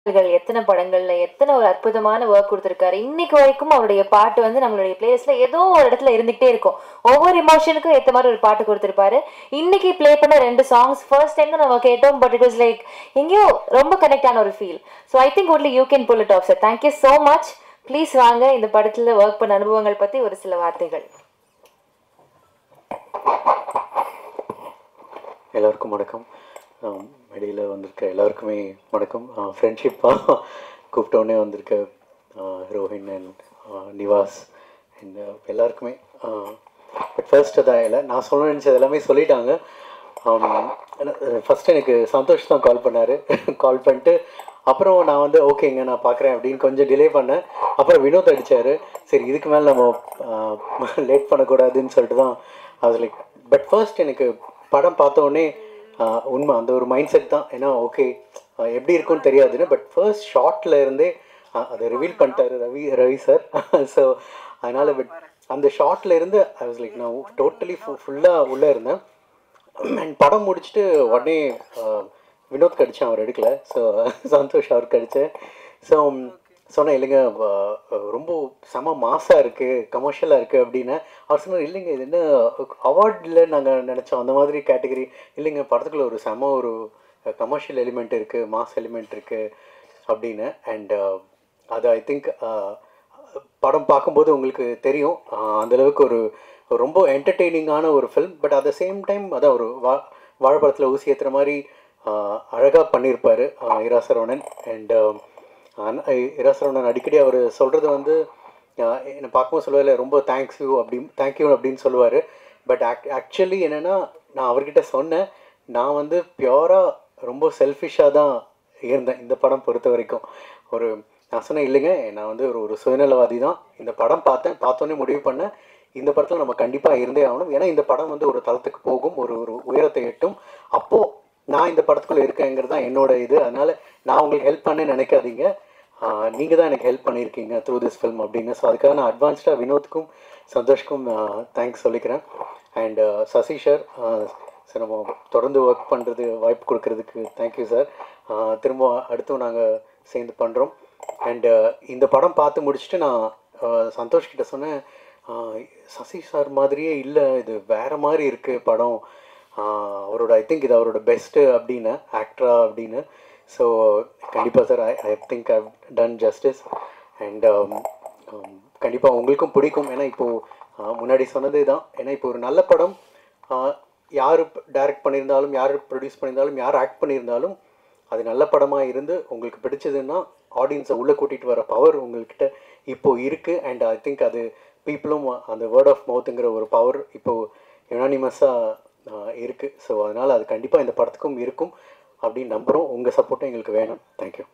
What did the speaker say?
எத்தனை படங்கள்ல எத்தனை ஒரு அற்புதமான ஒர்க் கொடுத்துருக்காரு. இன்னைக்கு வரைக்கும் அவருடைய பாட்டு வந்து நம்மளுடைய பிளேலிஸ்ட்ல ஏதோ ஒரு இடத்துல இருந்துகிட்டே இருக்கும். ஒவ்வொரு இமோஷனுக்கும் ஏற்ற மாதிரி ஒரு பாட்டு கொடுத்துருப்பாரு. இன்னைக்கு ப்ளே பண்ண 2 சாங்ஸ் ஃபர்ஸ்ட் டைம் தான் நம்ம கேட்டோம். பட் இட் வாஸ் லைக் எங்கேயோ ரொம்ப கனெக்ட் ஆன ஒரு feel. So I think only you can pull it off sir. Thank you so much. Please வாங்க இந்த படத்தில் ஒர்க் பண்ண அனுபவங்கள் பற்றி ஒரு சில வார்த்தைகள். எல்லாருக்கும் வணக்கம். மேடையில் வந்திருக்க எல்லாருக்குமே வணக்கம். ஃப்ரெண்ட்ஷிப்பாக கூப்பிட்டோன்னே வந்திருக்க ரோஹின் அண்ட் நிவாஸ் அண்ட் எல்லாருக்குமே பட் ஃபர்ஸ்ட் அதான் இல்லை, நான் சொல்ல நினச்சது எல்லாமே சொல்லிட்டாங்க. ஃபஸ்ட்டு எனக்கு சந்தோஷ் தான் கால் பண்ணார். கால் பண்ணிட்டு அப்புறம் நான் வந்து ஓகேங்க நான் பார்க்குறேன் அப்படின்னு கொஞ்சம் டிலே பண்ணேன். அப்புறம் வினோத் அடித்தார். சரி இதுக்கு மேலே நம்ம லேட் பண்ணக்கூடாதுன்னு சொல்லிட்டு தான் அது லைக். பட் ஃபர்ஸ்ட் எனக்கு படம் பார்த்தோன்னே உண்மை அந்த ஒரு மைண்ட் செட் தான். ஏன்னா ஓகே எப்படி இருக்குன்னு தெரியாதுன்னு, பட் ஃபர்ஸ்ட் ஷார்ட்டில் இருந்தே அதை ரிவீல் பண்ணிட்டாரு ரவி சார். ஸோ அதனால் பட் அந்த ஷார்ட்டில் இருந்து ஐ வாஸ் லைக் நான் டோட்டலி ஃபுல்லாக உள்ளே இருந்தேன். அண்ட் படம் முடிச்சுட்டு உடனே வினோத் கடிச்சேன், அவர் எடுக்கலை. ஸோ சந்தோஷ் அவருக்கு அடித்தேன். ஸோ சொன்னேன் இல்லைங்க ரொம்ப செம மாசாக இருக்குது, கமர்ஷியலாக இருக்குது அப்படின்னு. அவர் சொன்னார் இல்லைங்க இது என்ன அவார்டில் நாங்கள் நினச்சோம் அந்த மாதிரி கேட்டகரி இல்லைங்க, படத்துக்குள்ள ஒரு செம ஒரு கமர்ஷியல் எலிமெண்ட் இருக்குது, மாஸ் எலிமெண்ட் இருக்குது அப்படின்னு. அண்ட் அது ஐ திங்க் படம் பார்க்கும்போது உங்களுக்கு தெரியும் அந்தளவுக்கு ஒரு ரொம்ப என்டர்டெய்னிங்கான ஒரு film. But at the same time அதான் ஒரு வாழைப்பழத்தில் ஊசி ஏற்றுற மாதிரி அழகாக பண்ணியிருப்பார் இரா சரவணன். அண்ட் இரா சரவணன் அடிக்கடி அவர் சொல்கிறது வந்து என்னை பார்க்கும்போது சொல்லுவார் ரொம்ப தேங்க்யூ அப்படின்னு சொல்லுவார். பட் ஆக்சுவலி என்னென்னா நான் அவர்கிட்ட சொன்னேன் நான் வந்து பியூராக ரொம்ப செல்ஃபிஷாக தான் இருந்தேன் இந்த படம் பொறுத்த வரைக்கும். நான் சொன்னேன் இல்லைங்க நான் வந்து ஒரு சுயநலவாதி தான். இந்த படம் பார்த்தோன்னே முடிவு பண்ணேன் இந்த படத்தில் நம்ம கண்டிப்பாக இருந்தே ஆகணும். ஏன்னா இந்த படம் வந்து ஒரு தளத்துக்கு போகும், ஒரு உயரத்தை எட்டும். அப்போது நான் இந்த படத்துக்குள்ளே இருக்கேங்கிறது தான் என்னோட இது. அதனால் நான் உங்களுக்கு ஹெல்ப் பண்ண நினைக்காதீங்க, நீங்கள் தான் எனக்கு ஹெல்ப் பண்ணியிருக்கீங்க த்ரூ திஸ் ஃபில்ம் அப்படின்னு. ஸோ அதுக்காக நான் அட்வான்ஸ்டாக வினோத்துக்கும் சந்தோஷ்க்கும் தேங்க்ஸ் சொல்லிக்கிறேன். அண்ட் சசி சார் சார் நம்ம தொடர்ந்து ஒர்க் பண்ணுறது வாய்ப்பு கொடுக்கறதுக்கு தேங்க்யூ சார். திரும்ப அடுத்தும் நாங்கள் சேர்ந்து பண்ணுறோம். அண்டு இந்த படம் பார்த்து முடிச்சுட்டு நான் சந்தோஷ்கிட்ட சொன்னேன் சசி சார் மாதிரியே இல்லை, இது வேறு மாதிரி இருக்குது படம், அவரோட ஐ திங்க் இது அவரோட பெஸ்ட்டு அப்படின்னு ஆக்டரா அப்படின்னு. ஸோ கண்டிப்பாக sir I think I done justice. And கண்டிப்பாக உங்களுக்கும் பிடிக்கும். ஏன்னா இப்போது முன்னாடி சொன்னதே தான், ஏன்னா இப்போ ஒரு நல்ல படம் யார் டைரக்ட் பண்ணியிருந்தாலும் யார் ப்ரொடியூஸ் பண்ணியிருந்தாலும் யார் ஆக்ட் பண்ணியிருந்தாலும் அது நல்ல படமாக இருந்து உங்களுக்கு பிடிச்சதுன்னா ஆடியன்ஸை உள்ளே கூட்டிகிட்டு வர பவர் உங்கள்கிட்ட இப்போது இருக்குது. அண்ட் ஐ திங்க் அது பீப்புளும் அந்த வேர்ட் ஆஃப் மவுத்துங்கிற ஒரு பவர் இப்போது யுனானிமஸாக இருக்குது. ஸோ அதனால் அது கண்டிப்பாக இந்த படத்துக்கும் இருக்கும் அப்படின்னு நம்புகிறோம். உங்கள் சப்போர்ட்டும் எங்களுக்கு வேணும். தேங்க்யூ.